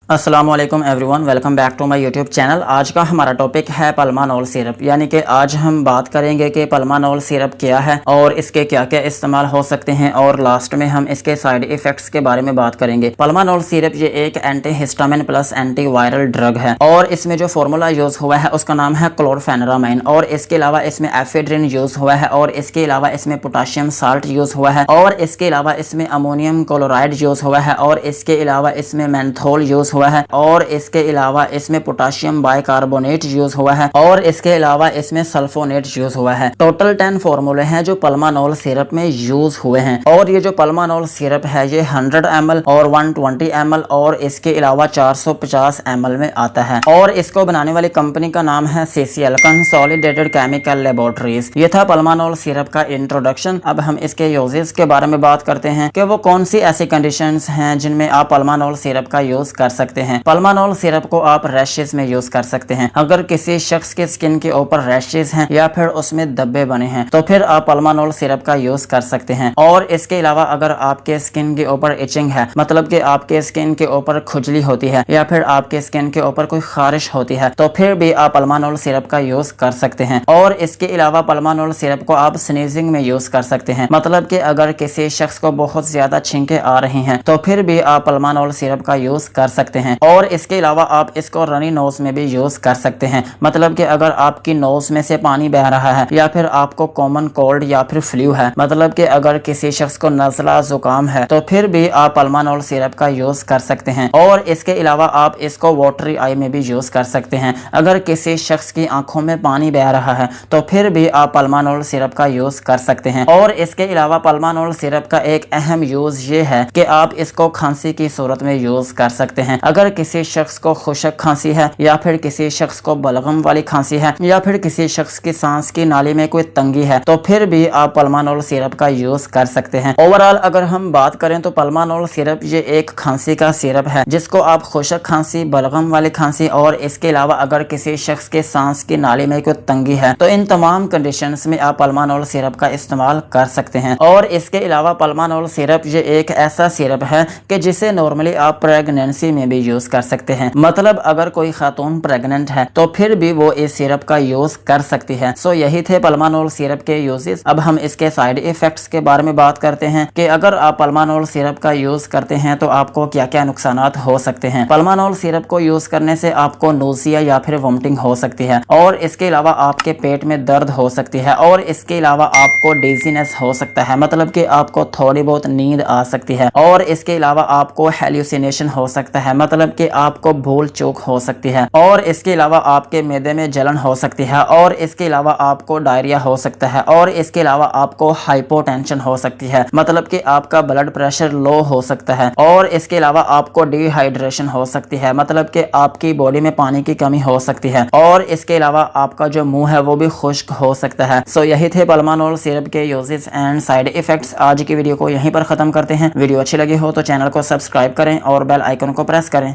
अस्सलामुअलैकुम everyone, welcome back to my YouTube channel. आज का हमारा टॉपिक है पल्मानॉल सिरप, यानी कि आज हम बात करेंगे कि पल्मानॉल सिरप क्या है और इसके क्या क्या इस्तेमाल हो सकते हैं और लास्ट में हम इसके साइड इफेक्ट्स के बारे में बात करेंगे। पल्मानॉल सिरप ये एक anti histamine plus anti viral drug है और इसमें जो फॉर्मूला यूज हुआ है उसका नाम है क्लोरफेनेरामाइन, और इसके अलावा इसमें एफेड्रिन यूज हुआ है, और इसके अलावा इसमें पोटाशियम साल्ट यूज हुआ है, और इसके अलावा इसमें अमोनियम क्लोराइड यूज हुआ है, और इसके अलावा इसमें मेंथोल यूज हुआ है, और इसके अलावा इसमें पोटाशियम बाइकार्बोनेट यूज हुआ है, और इसके अलावा इसमें सल्फोनेट यूज हुआ है। टोटल 10 फॉर्मूले हैं जो पल्मानॉल सिरप में यूज हुए हैं। और ये जो पल्मानॉल सिरप है ये 100 ml और 120 ml और इसके अलावा 450 ml में आता है, और इसको बनाने वाली कंपनी का नाम है CCL कंसोलिडेटेड केमिकल लेबोरेटरीज। ये था पल्मानॉल सिरप का इंट्रोडक्शन। अब हम इसके यूजेस के बारे में बात करते हैं कि वो कौन सी ऐसी कंडीशंस हैं जिनमें आप पल्मानॉल सिरप का यूज कर सकते हैं। पल्मानॉल सिरप को आप रैशेस में यूज कर सकते हैं। अगर किसी शख्स के स्किन के ऊपर रैशेस हैं या फिर उसमें धब्बे बने हैं तो फिर आप पल्मानॉल सिरप का यूज कर सकते हैं। और इसके अलावा अगर आपके स्किन के ऊपर इचिंग है, मतलब कि आपके स्किन के ऊपर खुजली होती है या फिर आपके स्किन के ऊपर कोई खारिश होती है तो फिर भी आप पल्मानॉल सिरप का यूज कर सकते हैं। और इसके अलावा पल्मानॉल सिरप को आप स्नीजिंग में यूज कर सकते हैं, मतलब कि अगर किसी शख्स को बहुत ज्यादा छींके आ रही हैं तो फिर भी आप पल्मानॉल सिरप का यूज कर सकते हैं। और इसके अलावा आप इसको रनी नोज में भी यूज कर सकते हैं, मतलब कि अगर आपकी नोज में से पानी बह रहा है या फिर आपको कॉमन कोल्ड या फिर फ्लू है, मतलब कि अगर किसी शख्स को नज़ला जुकाम है तो फिर भी आप पल्मानॉल सिरप का यूज कर सकते हैं। और इसके अलावा आप इसको वाटरी आई में भी यूज कर सकते हैं। अगर किसी शख्स की आंखों में पानी बह रहा है तो फिर भी आप पल्मानॉल सिरप का यूज कर सकते हैं। और इसके अलावा पल्मानॉल सिरप का एक अहम यूज ये है कि आप इसको खांसी की सूरत में यूज कर सकते हैं। अगर किसी शख्स को खुशक खांसी है या फिर किसी शख्स को बलगम वाली खांसी है या फिर किसी शख्स की सांस की नाली में कोई तंगी है तो फिर भी आप पल्मानॉल सिरप का यूज कर सकते हैं। ओवरऑल अगर हम बात करें तो पल्मानॉल सिरप ये एक खांसी का सिरप है जिसको आप खुशक खांसी, बलगम वाली खांसी और इसके अलावा अगर किसी शख्स के सांस की नाली में कोई तंगी है तो इन तमाम कंडीशंस में आप पल्मानॉल सिरप का इस्तेमाल कर सकते हैं। और इसके अलावा पल्मानॉल सिरप ये एक ऐसा सिरप है कि जिसे नॉर्मली आप प्रेगनेंसी में भी यूज कर सकते हैं, मतलब अगर कोई खातून प्रेग्नेंट है तो फिर भी वो इस सिरप का यूज कर सकती है। सो यही थे पल्मानॉल सिरप के यूजेस। अब हम इसके साइड इफेक्ट्स के बारे में बात करते हैं कि अगर आप पल्मानॉल सिरप का यूज करते हैं तो आपको क्या क्या नुकसानात हो सकते हैं। पल्मानॉल सिरप को यूज करने से आपको नोजिया या फिर वोमिटिंग हो सकती है, और इसके अलावा आपके पेट में दर्द हो सकती है, और इसके अलावा आपको डिजीनेस हो सकता है, मतलब कि आपको थोड़ी बहुत नींद आ सकती है, और इसके अलावा आपको हेल्यूसिनेशन हो सकता है, मतलब कि आपको भूल चूक हो सकती है, और इसके अलावा आपके मैदे में जलन हो सकती है, और इसके अलावा आपको डायरिया हो सकता है, और इसके अलावा आपको हाइपोटेंशन हो सकती है, मतलब कि आपका ब्लड प्रेशर लो हो सकता है, और इसके अलावा आपको डिहाइड्रेशन हो सकती है, मतलब कि आपकी बॉडी में पानी की कमी हो सकती है, और इसके अलावा आपका जो मुंह है वो भी खुश्क हो सकता है। सो यही थे पल्मानॉल सिरप के यूजेस एंड साइड इफेक्ट्स। आज की वीडियो को यहीं पर खत्म करते हैं। वीडियो अच्छी लगी हो तो चैनल को सब्सक्राइब करें और बेल आइकन को प्रेस करें।